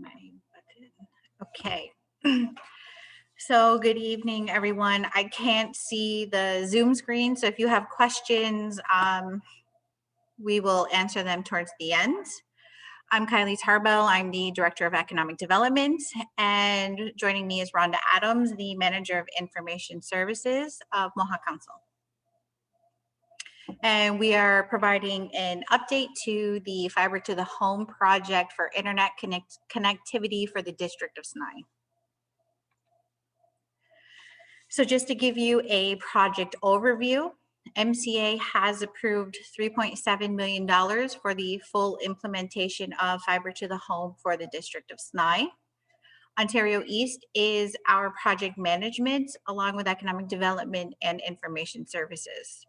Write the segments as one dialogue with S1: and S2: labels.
S1: My button. Okay. So good evening, everyone. I can't see the Zoom screen, so if you have questions, we will answer them towards the end. I'm Kylee Tarbell. I'm the Director of Economic Development, and joining me is Rhonda Adams, the Manager of Information Services of Mohawk Council. And we are providing an update to the Fibre-to-the-Home project for internet connectivity for the District of Snye. So just to give you a project overview, MCA has approved $3.7 million for the full implementation of Fibre-to-the-Home for the District of Snye. Ontario East is our project management, along with economic development and information services.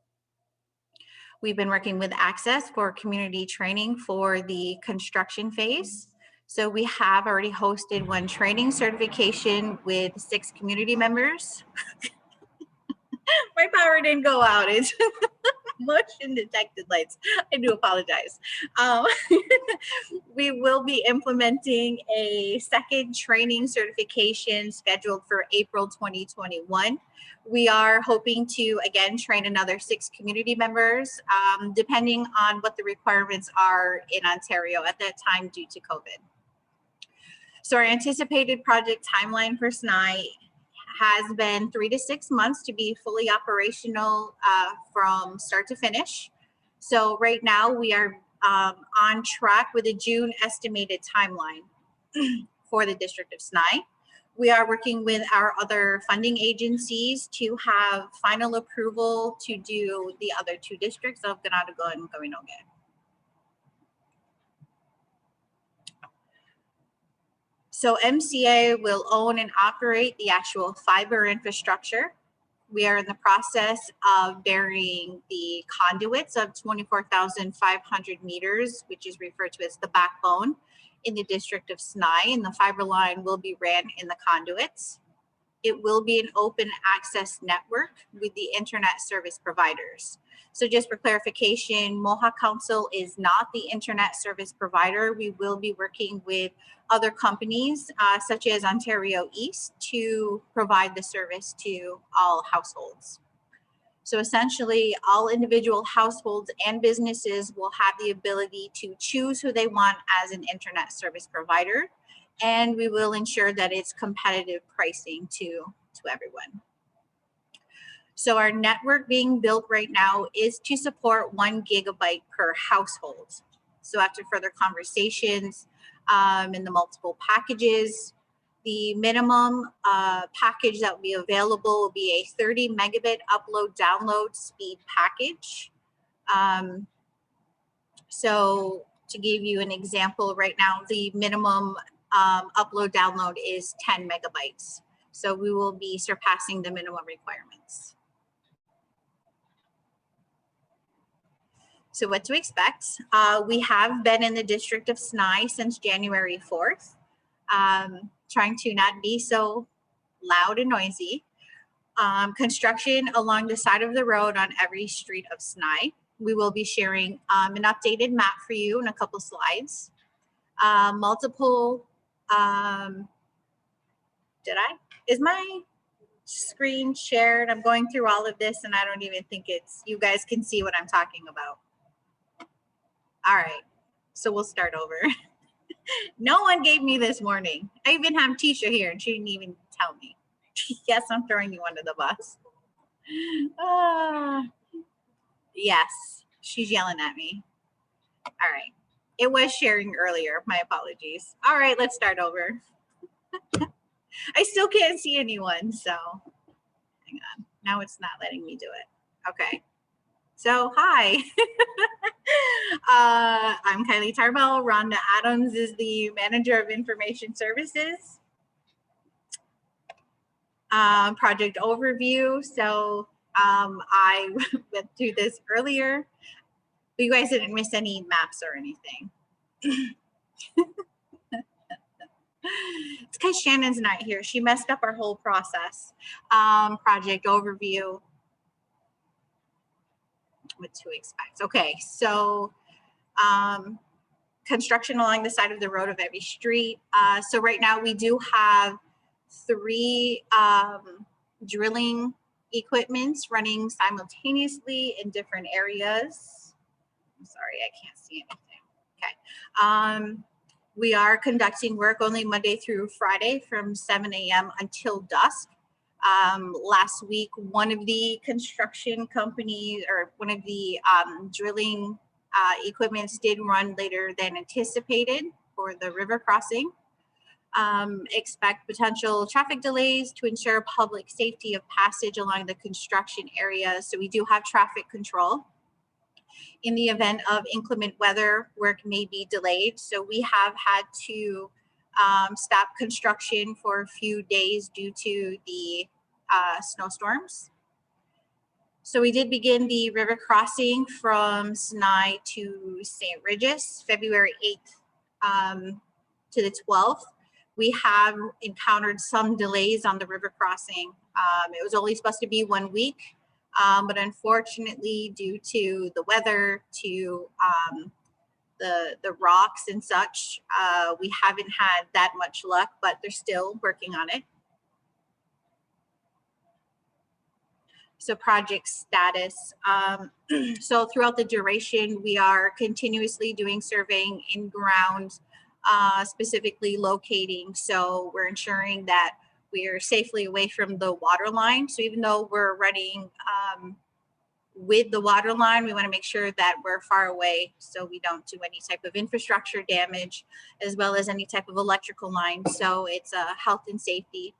S1: We've been working with Access for community training for the construction phase. So we have already hosted one training certification with 6 community members. My power didn't go out. It's motion detected lights. I do apologize. We will be implementing a second training certification scheduled for April 2021. We are hoping to, again, train another 6 community members, depending on what the requirements are in Ontario at that time due to COVID. So our anticipated project timeline for Snye has been 3 to 6 months to be fully operational from start to finish. So right now we are on track with a June estimated timeline for the District of Snye. We are working with our other funding agencies to have final approval to do the other 2 districts of Ganadago and Gawinoge. So MCA will own and operate the actual fiber infrastructure. We are in the process of burying the conduits of 24,500 meters, which is referred to as the backbone in the District of Snye, and the fiber line will be ran in the conduits. It will be an open access network with the internet service providers. So just for clarification, Mohawk Council is not the internet service provider. We will be working with other companies such as Ontario East to provide the service to all households. So essentially, all individual households and businesses will have the ability to choose who they want as an internet service provider, and we will ensure that it's competitive pricing to everyone. So our network being built right now is to support 1 gigabyte per household. So after further conversations in the multiple packages, the minimum package that will be available will be a 30 megabit upload download speed package. So to give you an example, right now the minimum upload download is 10 megabytes. So we will be surpassing the minimum requirements. So what to expect? We have been in the District of Snye since January 4th, trying to not be so loud and noisy. Construction along the side of the road on every street of Snye. We will be sharing an updated map for you in a couple slides. Multiple, is my screen shared? I'm going through all of this and I don't even think you guys can see what I'm talking about. All right, so we'll start over. No one gave me this warning. I even have Tisha here and she didn't even tell me. Yes, I'm throwing you under the bus. Yes, she's yelling at me. All right, it was sharing earlier. My apologies. All right, let's start over. I still can't see anyone, so hang on. Now it's not letting me do it. Okay. So, hi. I'm Kylee Tarbell. Rhonda Adams is the Manager of Information Services. Project overview. So, I went through this earlier, but you guys didn't miss any maps or anything. It's because Shannon's not here. She messed up our whole process. Project overview. What to expect. Okay, so construction along the side of the road of every street. So right now we do have 3 drilling equipments running simultaneously in different areas. I'm sorry, I can't see anything. Okay. We are conducting work only Monday through Friday from 7 a.m. until dusk. Last week, one of the construction companies or one of the drilling equipments did run later than anticipated for the river crossing. Expect potential traffic delays to ensure public safety of passage along the construction area. So we do have traffic control. In the event of inclement weather, work may be delayed. So we have had to stop construction for a few days due to the snowstorms. So we did begin the river crossing from Snye to St. Regis, February 8th to the 12th. We have encountered some delays on the river crossing. It was only supposed to be 1 week, but unfortunately, due to the weather, to the rocks and such, we haven't had that much luck, but they're still working on it. So project status. So throughout the duration, we are continuously doing surveying in ground, specifically locating. So we're ensuring that we are safely away from the water line. So even though we're running with the water line, we want to make sure that we're far away so we don't do any type of infrastructure damage, as well as any type of electrical line. So it's a health and safety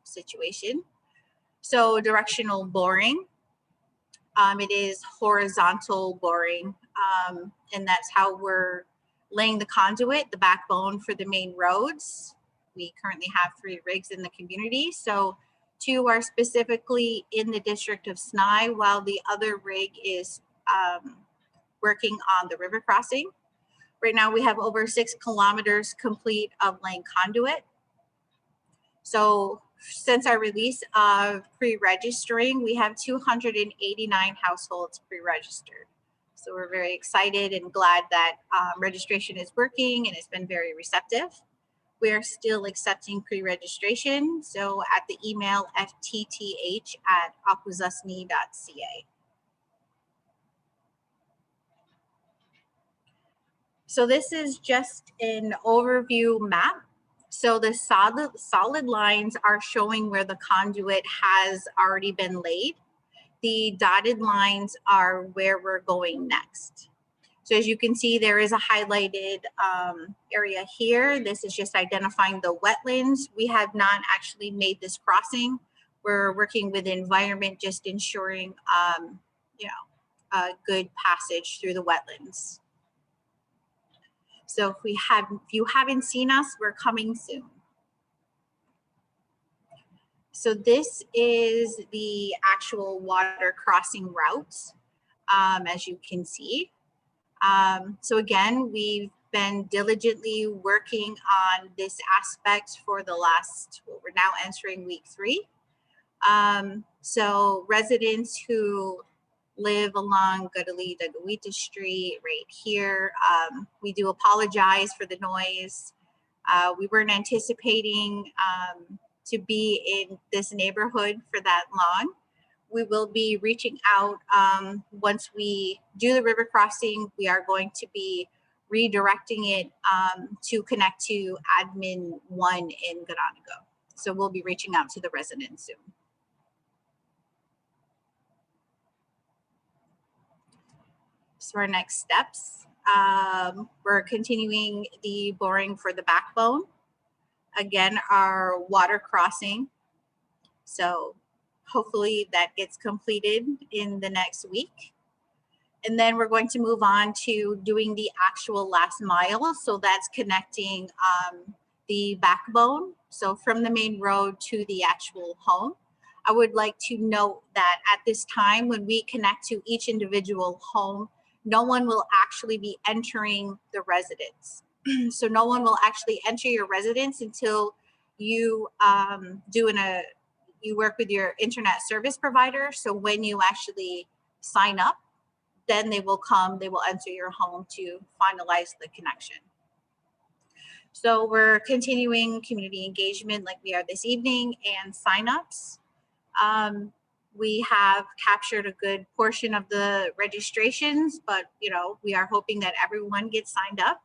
S1: situation. So directional boring, it is horizontal boring, and that's how we're laying the conduit, the backbone for the main roads. We currently have 3 rigs in the community. So 2 are specifically in the district of Snye, while the other rig is working on the river crossing. Right now we have over 6 kilometers complete of laying conduit. So since our release of pre-registering, we have 289 households pre-registered. So we're very excited and glad that registration is working, and it's been very receptive. We are still accepting pre-registration. So at the email fttH@akwesasne.ca. So this is just an overview map. So the solid lines are showing where the conduit has already been laid. The dotted lines are where we're going next. So as you can see, there is a highlighted area here. This is just identifying the wetlands. We have not actually made this crossing. We're working with the environment, just ensuring a good passage through the wetlands. So if you haven't seen us, we're coming soon. So this is the actual water crossing route, as you can see. So again, we've been diligently working on this aspect for the last, we're now entering week 3. So residents who live along Gudali-Dagawita Street right here, we do apologize for the noise. We weren't anticipating to be in this neighborhood for that long. We will be reaching out once we do the river crossing. We are going to be redirecting it to connect to admin 1 in Garanago. So we'll be reaching out to the residents soon. So our next steps, we're continuing the boring for the backbone. Again, our water crossing. So hopefully that gets completed in the next week. And then we're going to move on to doing the actual last mile. So that's connecting the backbone. So from the main road to the actual home. I would like to note that at this time, when we connect to each individual home, no one will actually be entering the residence. So no one will actually enter your residence until you you work with your internet service provider. So when you actually sign up, then they will come, they will enter your home to finalize the connection. So we're continuing community engagement like we are this evening and signups. We have captured a good portion of the registrations, but we are hoping that everyone gets signed up.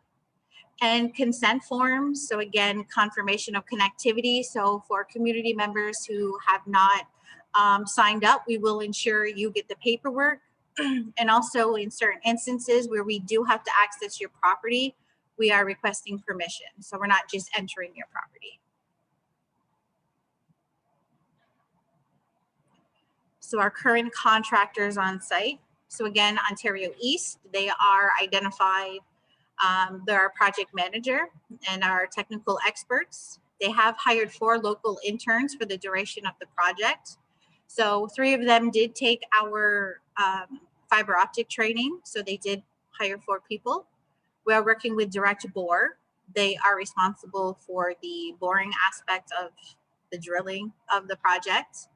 S1: And consent forms. So again, confirmation of connectivity. So for community members who have not signed up, we will ensure you get the paperwork. And also in certain instances where we do have to access your property, we are requesting permission. So we're not just entering your property. So our current contractors on site. So again, Ontario East, they are identified. They're our project manager and our technical experts. They have hired 4 local interns for the duration of the project. So 3 of them did take our fiber optic training. So they did hire 4 people. We are working with Direct Bore. They are responsible for the boring aspect of the drilling of the project.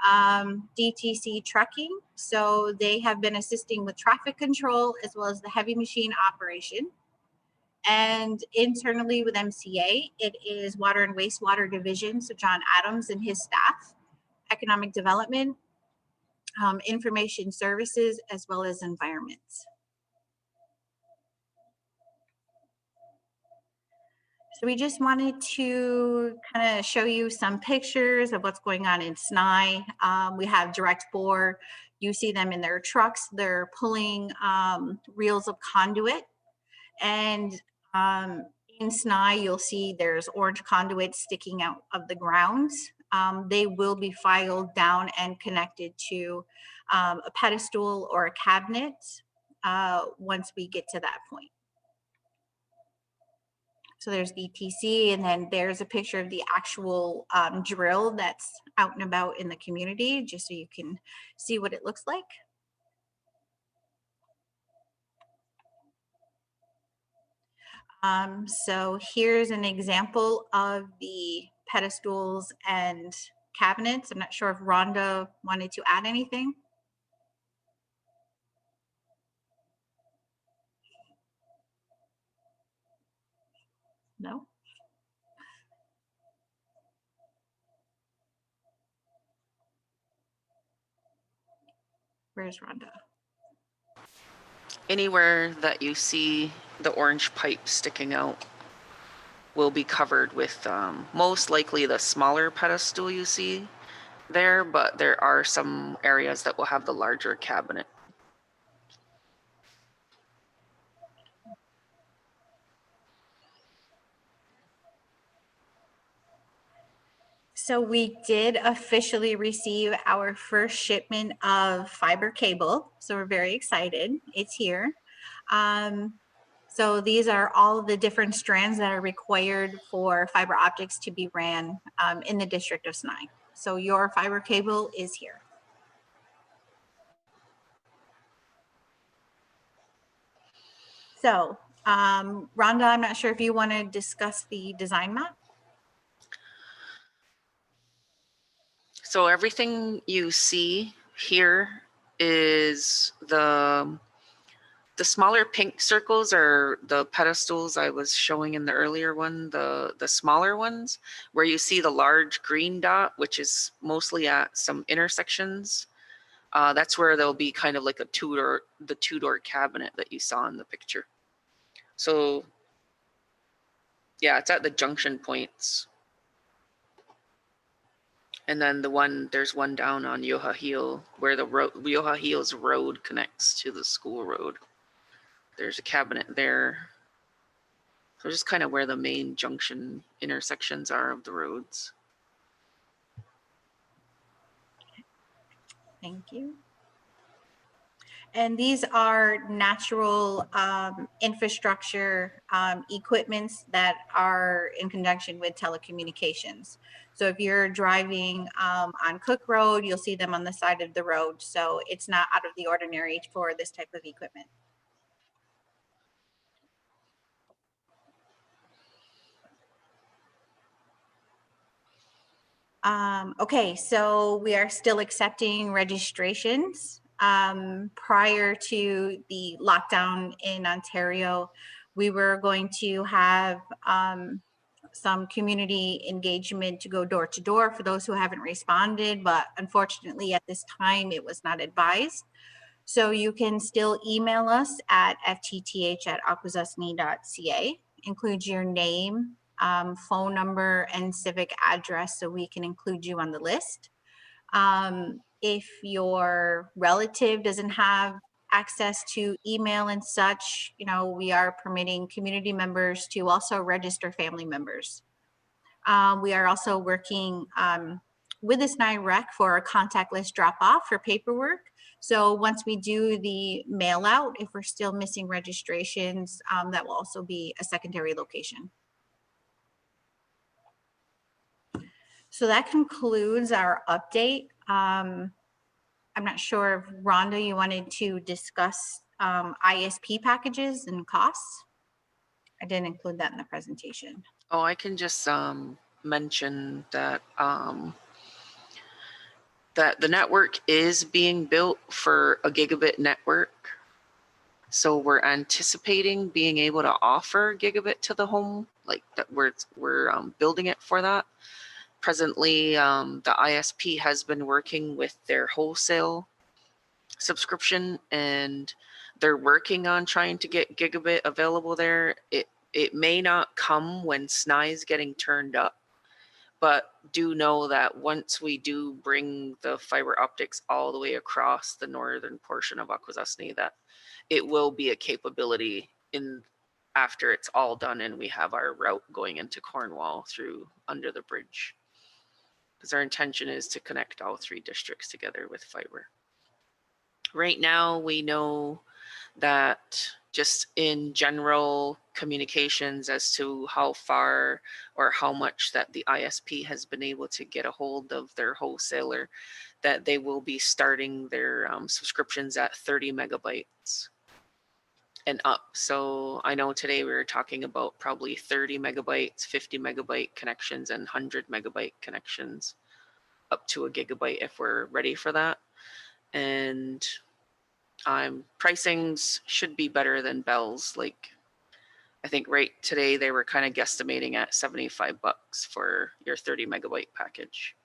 S1: DTC Trucking. So they have been assisting with traffic control as well as the heavy machine operation. And internally with MCA, it is Water and Wastewater Division. So John Adams and his staff, Economic Development, Information Services, as well as Environment. So we just wanted to kind of show you some pictures of what's going on in Snye. We have Direct Bore. You see them in their trucks. They're pulling reels of conduit. And in Snye, you'll see there's orange conduit sticking out of the ground. They will be filed down and connected to a pedestal or a cabinet once we get to that point. So there's DTC, and then there's a picture of the actual drill that's out and about in the community, just so you can see what it looks like. So here's an example of the pedestals and cabinets. I'm not sure if Rhonda wanted to add anything. No? Where's Rhonda?
S2: Anywhere that you see the orange pipe sticking out will be covered with most likely the smaller pedestal you see there, but there are some areas that will have the larger cabinet.
S1: So we did officially receive our first shipment of fiber cable. So we're very excited. It's here. So these are all of the different strands that are required for fiber optics to be ran in the district of Snye. So your fiber cable is here. So Rhonda, I'm not sure if you want to discuss the design map.
S2: So everything you see here is the smaller pink circles are the pedestals I was showing in the earlier one, the smaller ones, where you see the large green dot, which is mostly at some intersections. That's where there'll be kind of like the two-door cabinet that you saw in the picture. So yeah, it's at the junction points. And then there's one down on Yohahil where the Yohahil's road connects to the school road. There's a cabinet there. So just kind of where the main junction intersections are of the roads.
S1: Thank you. And these are natural infrastructure equipments that are in conjunction with telecommunications. So if you're driving on Cook Road, you'll see them on the side of the road. So it's not out of the ordinary for this type of equipment. Okay, so we are still accepting registrations. prior to the lockdown in Ontario, we were going to have some community engagement to go door to door for those who haven't responded, but unfortunately at this time it was not advised. So you can still email us at fttH@akwesasne.ca. Include your name, phone number, and civic address so we can include you on the list. If your relative doesn't have access to email and such, we are permitting community members to also register family members. We are also working with the Snye Rec for a contactless drop off for paperwork. So once we do the mail out, if we're still missing registrations, that will also be a secondary location. So that concludes our update. I'm not sure if Rhonda, you wanted to discuss ISP packages and costs. I didn't include that in the presentation.
S2: Oh, I can just mention that that the network is being built for a gigabit network. So we're anticipating being able to offer gigabit to the home, like that we're building it for that. Presently, the ISP has been working with their wholesale subscription, and they're working on trying to get gigabit available there. It may not come when Snye is getting turned up, but do know that once we do bring the fiber optics all the way across the northern portion of Akwesasne, that it will be a capability in after it's all done and we have our route going into Cornwall through under the bridge. Because our intention is to connect all 3 districts together with fiber. Right now, we know that just in general communications as to how far or how much that the ISP has been able to get a hold of their wholesaler, that they will be starting their subscriptions at 30 megabytes and up. So I know today we were talking about probably 30 megabytes, 50 megabyte connections, and 100 megabyte connections up to a gigabyte if we're ready for that. And pricings should be better than Bell's. Like, I think right today they were kind of guesstimating at $75 for your 30 megabyte package.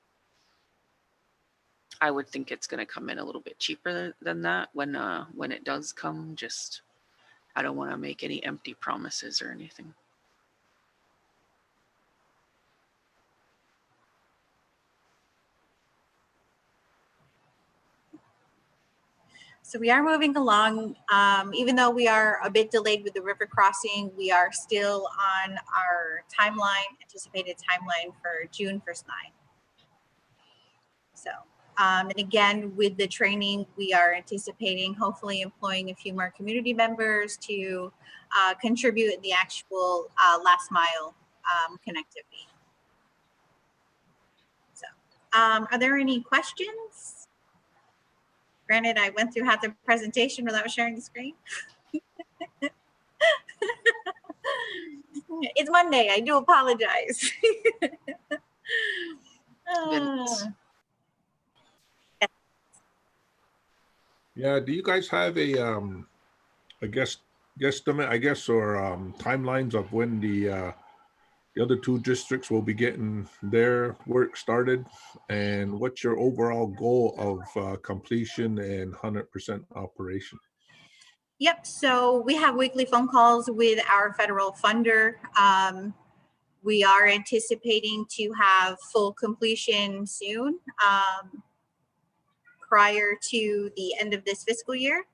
S2: I would think it's going to come in a little bit cheaper than that when it does come. Just, I don't want to make any empty promises or anything.
S1: So we are moving along. Even though we are a bit delayed with the river crossing, we are still on our anticipated timeline for June for Snye. So, and again, with the training, we are anticipating hopefully employing a few more community members to contribute in the actual last mile connectivity. So, are there any questions? Granted, I went through half the presentation without sharing the screen. It's Monday. I do apologize.
S3: Yeah, do you guys have a guesstimate, I guess, or timelines of when the other 2 districts will be getting their work started, and what's your overall goal of completion and 100% operation?
S1: Yep, so we have weekly phone calls with our federal funder. We are anticipating to have full completion soon, prior to the end of this fiscal year.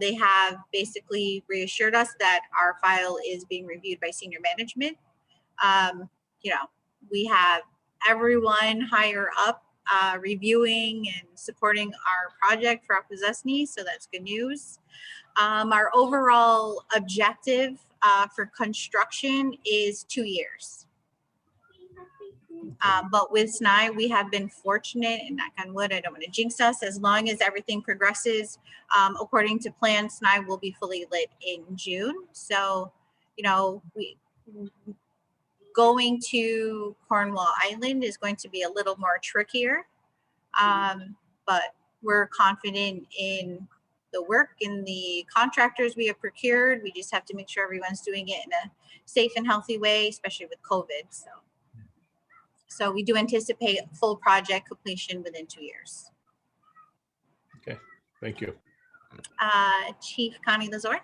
S1: They have basically reassured us that our file is being reviewed by senior management. We have everyone higher up reviewing and supporting our project for Akwesasne, so that's good news. Our overall objective for construction is 2 years. But with Snye, we have been fortunate, and knock on wood, I don't want to jinx us, as long as everything progresses according to plan, Snye will be fully lit in June. So, going to Cornwall Island is going to be a little more trickier. But we're confident in the work and the contractors we have procured. We just have to make sure everyone's doing it in a safe and healthy way, especially with COVID. So we do anticipate full project completion within 2 years.
S3: Okay, thank you.
S1: Chief Connie Lazore.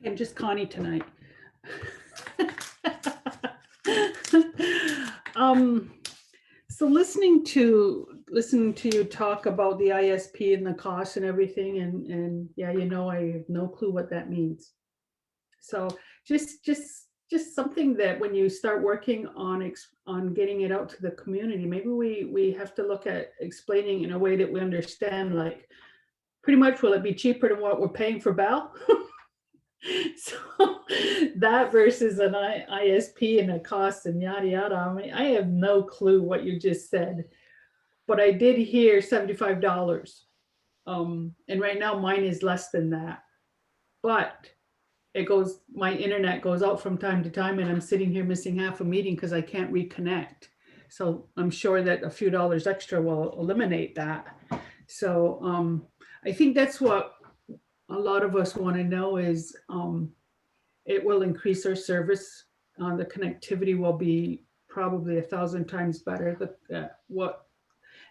S4: I'm just Connie tonight. So listening to you talk about the ISP and the cost and everything, and yeah, you know, I have no clue what that means. So just something that when you start working on getting it out to the community, maybe we have to look at explaining in a way that we understand, like pretty much, will it be cheaper than what we're paying for Bell? So that versus an ISP and a cost and yada yada. I mean, I have no clue what you just said, but I did hear $75. And right now mine is less than that, but my internet goes out from time to time, and I'm sitting here missing half a meeting because I can't reconnect. So I'm sure that a few dollars extra will eliminate that. So I think that's what a lot of us want to know is it will increase our service. The connectivity will be probably 1,000 times better.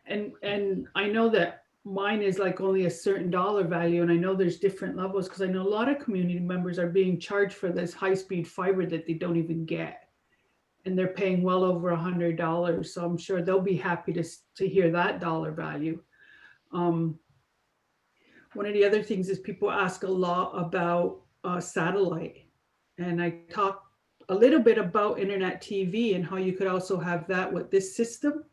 S4: And I know that mine is like only a certain dollar value, and I know there's different levels because I know a lot of community members are being charged for this high-speed fiber that they don't even get, and they're paying well over $100. So I'm sure they'll be happy to hear that dollar value. One of the other things is people ask a lot about satellite. And I talked a little bit about internet TV and how you could also have that with this system,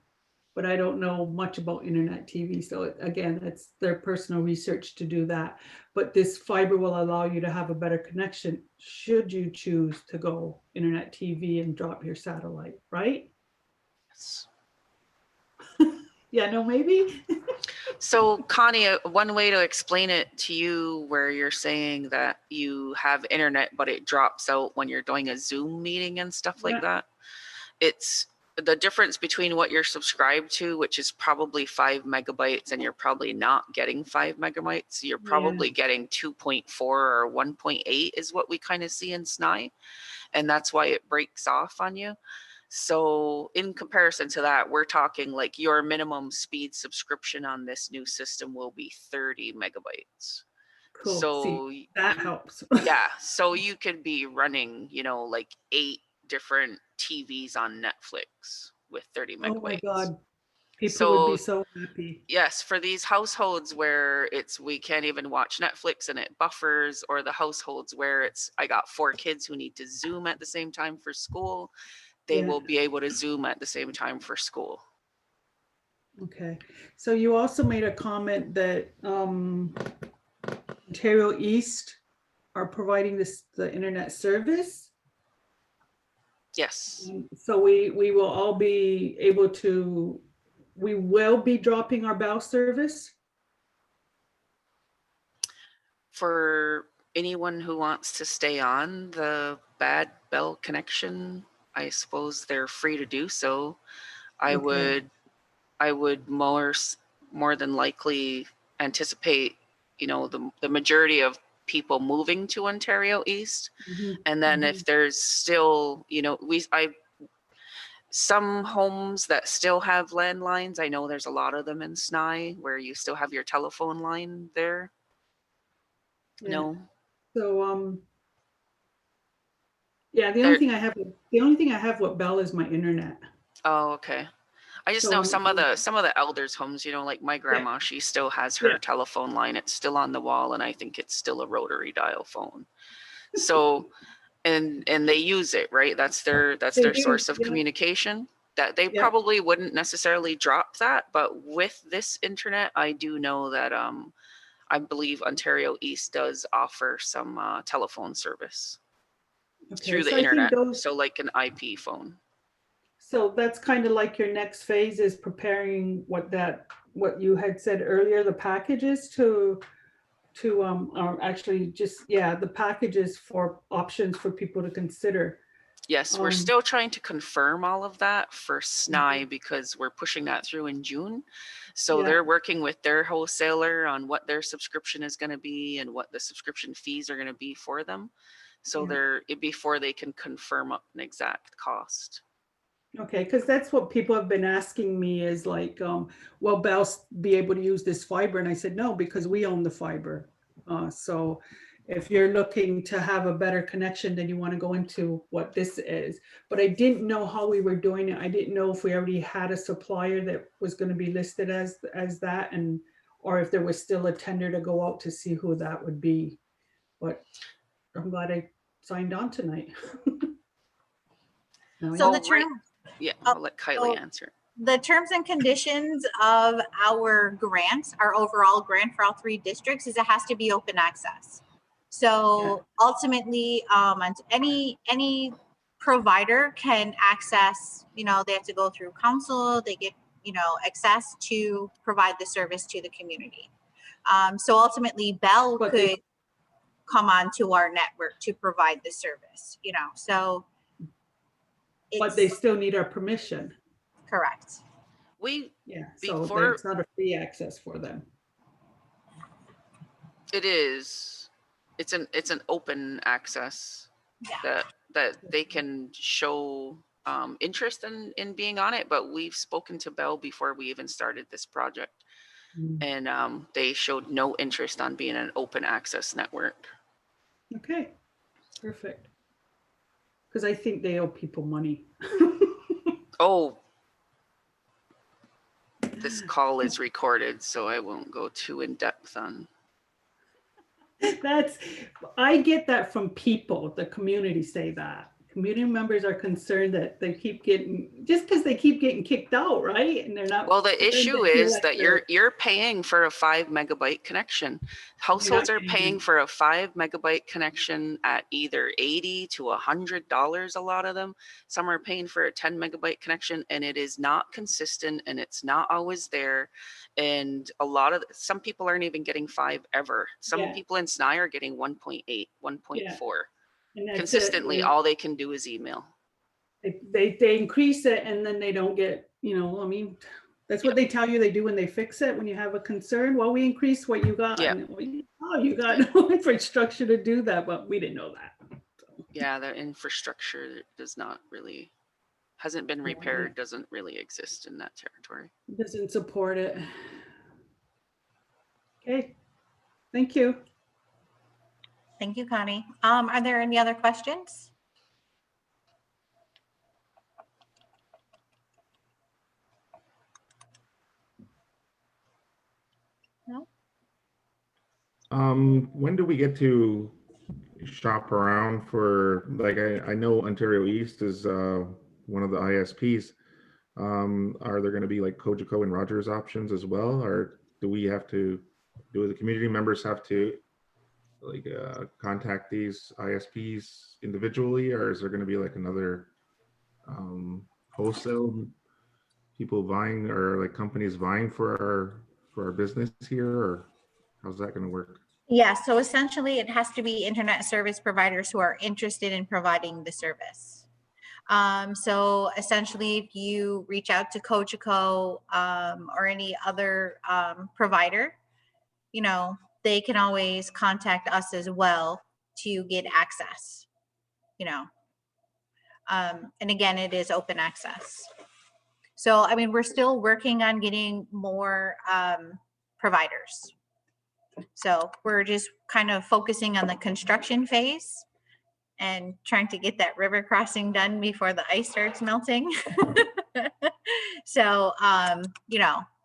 S4: but I don't know much about internet TV. So again, it's their personal research to do that. But this fiber will allow you to have a better connection should you choose to go internet TV and drop your satellite, right?
S2: Yes.
S4: Yeah, no, maybe.
S2: So Connie, one way to explain it to you where you're saying that you have internet, but it drops out when you're doing a Zoom meeting and stuff like that. It's the difference between what you're subscribed to, which is probably 5 megabytes, and you're probably not getting 5 megabytes. You're probably getting 2.4 or 1.8 is what we kind of see in Snye. And that's why it breaks off on you. So in comparison to that, we're talking like your minimum speed subscription on this new system will be 30 megabytes.
S4: Cool.
S2: So
S4: see, that helps.
S2: Yeah. So you could be running, you know, like 8 different TVs on Netflix with 30 megabytes.
S4: Oh my God. People would be so happy.
S2: Yes, for these households where we can't even watch Netflix and it buffers, or the households where I got 4 kids who need to Zoom at the same time for school, they will be able to Zoom at the same time for school.
S4: Okay. So you also made a comment that Ontario East are providing the internet service.
S2: Yes.
S4: So we will all be able to, we will be dropping our Bell service.
S2: For anyone who wants to stay on the bad Bell connection, I suppose they're free to do so. I would more than likely anticipate, you know, the majority of people moving to Ontario East. And then if there's still, you know, some homes that still have landlines, I know there's a lot of them in Snye where you still have your telephone line there. No.
S4: So yeah, the only thing I have with Bell is my internet.
S2: Oh, okay. I just know some of the elders' homes, you know, like my grandma, she still has her telephone line. It's still on the wall, and I think it's still a rotary dial phone. So, and they use it, right? That's their source of communication. That they probably wouldn't necessarily drop that, but with this internet, I do know that I believe Ontario East does offer some telephone service through the internet. So like an IP phone.
S4: So that's kind of like your next phase is preparing what you had said earlier, the packages or actually just, the packages for options for people to consider.
S2: Yes, we're
S4: Um,
S2: still trying to confirm all of that for Snye because we're pushing that through in June. So
S4: Yeah.
S2: they're working with their wholesaler on what their subscription is going to be and what the subscription fees are going to be for them. So before they can confirm up an exact cost.
S4: Okay, because that's what people have been asking me is like, will Bell be able to use this fiber? And I said, no, because we own the fiber. So if you're looking to have a better connection, then you want to go into what this is. But I didn't know how we were doing it. I didn't know if we already had a supplier that was going to be listed as that, and or if there was still a tender to go out to see who that would be. But I'm glad I signed on tonight. Now I
S1: So
S4: know.
S1: the term,
S2: Yeah,
S1: Oh,
S2: I'll let Kylie
S1: so-
S2: answer.
S1: the terms and conditions of our grant, our overall grant for all 3 districts, is it has to be open access. So ultimately, and any provider can access, they have to go through council, they get, access to provide the service to the community. So ultimately Bell
S4: But they-
S1: could come onto our network to provide the service, so.
S4: But they
S1: It's
S4: still need our permission.
S1: correct.
S4: Yeah, so
S2: Before-
S4: it's not a free access for them.
S2: It is, it's an open access
S1: Yeah.
S2: that they can show interest in being on it, but we've spoken to Bell before we even started this project, and they showed no interest on being an open access network.
S4: Okay, perfect. Because I think they owe people money.
S2: Oh, this call is recorded, so I won't go too in depth on.
S4: I get that from people, the community say that. Community members are concerned that they keep getting, just because they keep getting kicked out, right? And they're not.
S2: Well, the
S4: then they
S2: issue
S4: feel
S2: is
S4: like
S2: that
S4: they're-
S2: you're paying for a 5 megabyte connection. Households are paying for a 5 megabyte connection at either $80 to $100, a lot of them. Some are paying for a 10 megabyte connection, and it is not consistent and it's not always there. And some people aren't even getting 5 ever. Some
S4: Yeah.
S2: people in Snye are getting 1.8, 1.4.
S4: and that's it.
S2: Consistently, all they can do is email.
S4: They increase it and then they don't get, I mean, that's what they tell you they do when they fix it. When you have a concern, well, we increase what you got.
S2: Yeah.
S4: And, you got no infrastructure to do that, but we didn't know that.
S2: Yeah, the infrastructure hasn't been repaired, doesn't really exist in that territory.
S4: Doesn't support it. Okay, thank you.
S1: Thank you, Connie. Are there any other questions? No?
S5: When do we get to shop around for, like, I know Ontario East is one of the ISPs. Are there going to be like Cogeco and Rogers options as well, or do the community members have to like contact these ISPs individually, or is there going to be like another wholesale people vying, or like companies vying for our business here, or how's that going to work?
S1: Yeah, so essentially it has to be internet service providers who are interested in providing the service. So essentially if you reach out to Cogeco or any other provider, they can always contact us as well to get access, and again, it is open access. So, I mean, we're still working on getting more providers. So we're just kind of focusing on the construction phase and trying to get that river crossing done before the ice starts melting. So,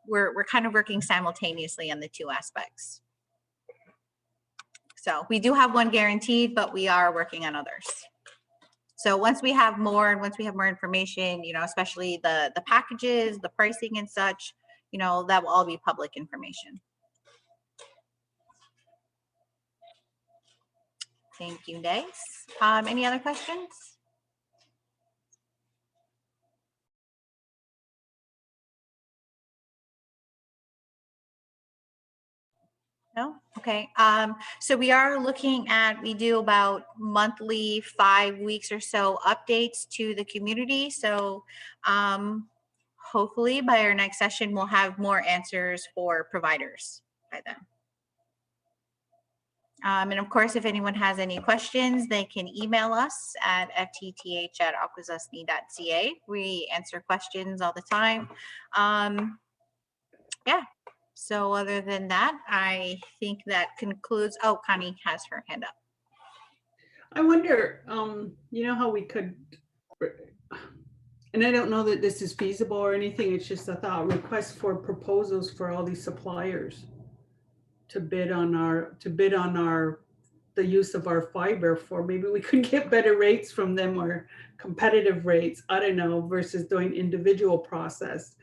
S1: we're kind of working simultaneously on the 2 aspects. So we do have one guaranteed, but we are working on others. So once we have more information, especially the packages, the pricing and such, that will all be public information. Thank you, Dace. Any other questions? No? Okay. So we are looking at, we do about monthly, 5 weeks or so updates to the community. So hopefully by our next session, we'll have more answers for providers by then. And of course, if anyone has any questions, they can email us at ftth@akwesasne.ca. We answer questions all the time. Yeah. So other than that, I think that concludes. Oh, Connie has her hand up.
S4: I wonder, you know how we could, and I don't know that this is feasible or anything, it's just a thought, request for proposals for all these suppliers to bid on the use of our fiber, for maybe we could get better rates from them or competitive rates, I don't know, versus doing individual process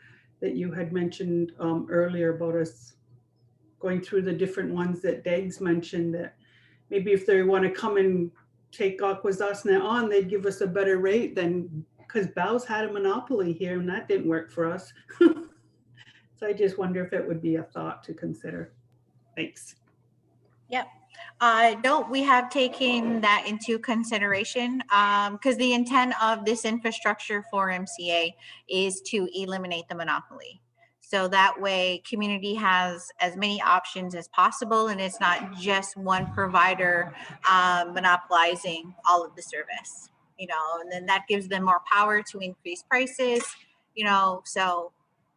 S4: that you had mentioned earlier about us going through the different ones that Dags mentioned, that maybe if they want to come and take Akwesasne on, they'd give us a better rate than, because Bow's had a monopoly here and that didn't work for us. So I just wonder if it would be a thought to consider. Thanks.
S1: Yep. No, we have taken that into consideration because the intent of this infrastructure for MCA is to eliminate the monopoly. So that way community has as many options as possible and it's not just one provider monopolizing all of the service, you know, and then that gives them more power to increase prices, you know, so.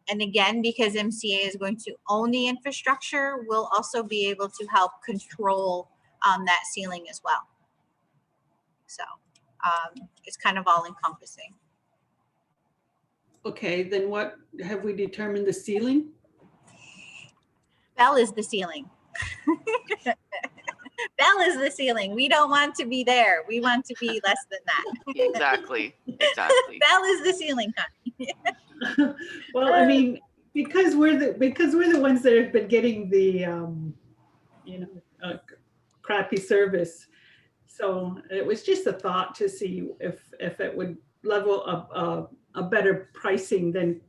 S1: And again, because MCA is going to own the infrastructure, we'll also be able to help control that ceiling as well. So it's kind of all encompassing.
S4: Okay, then what have we determined the ceiling?
S1: Bell is the ceiling. Bell is the ceiling. We don't want to be there. We want to be less than that.
S2: Exactly. Exactly.
S1: Bell is the ceiling, Connie.
S4: Well, I mean, because we're the ones that have been getting the crappy service. So it was just a thought to see if it would level up a better pricing than,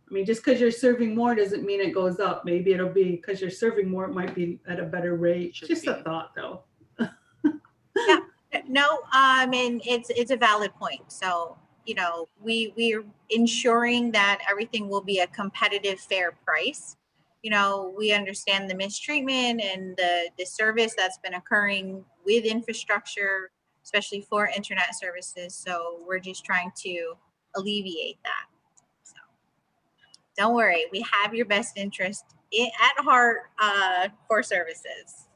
S4: I mean, just because you're serving more doesn't mean it goes up. Maybe it'll be because you're serving more, it might be at a better rate.
S2: Should
S4: Just
S2: be.
S4: a thought though.
S1: Yeah, no, I mean, it's a valid point. So, you know, we're ensuring that everything will be a competitive, fair price. You know, we understand the mistreatment and the service that's been occurring with infrastructure, especially for internet services. So we're just trying to alleviate that. So don't worry, we have your best interest at heart for services.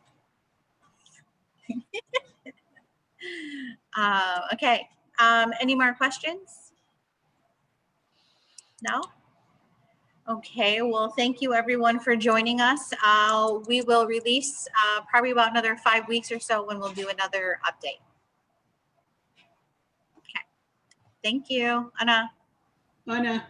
S1: Okay. Any more questions? No? Okay, well, thank you everyone for joining us. We will release probably about another 5 weeks or so when we'll do another update. Okay. Thank you, Anna.
S4: Anna.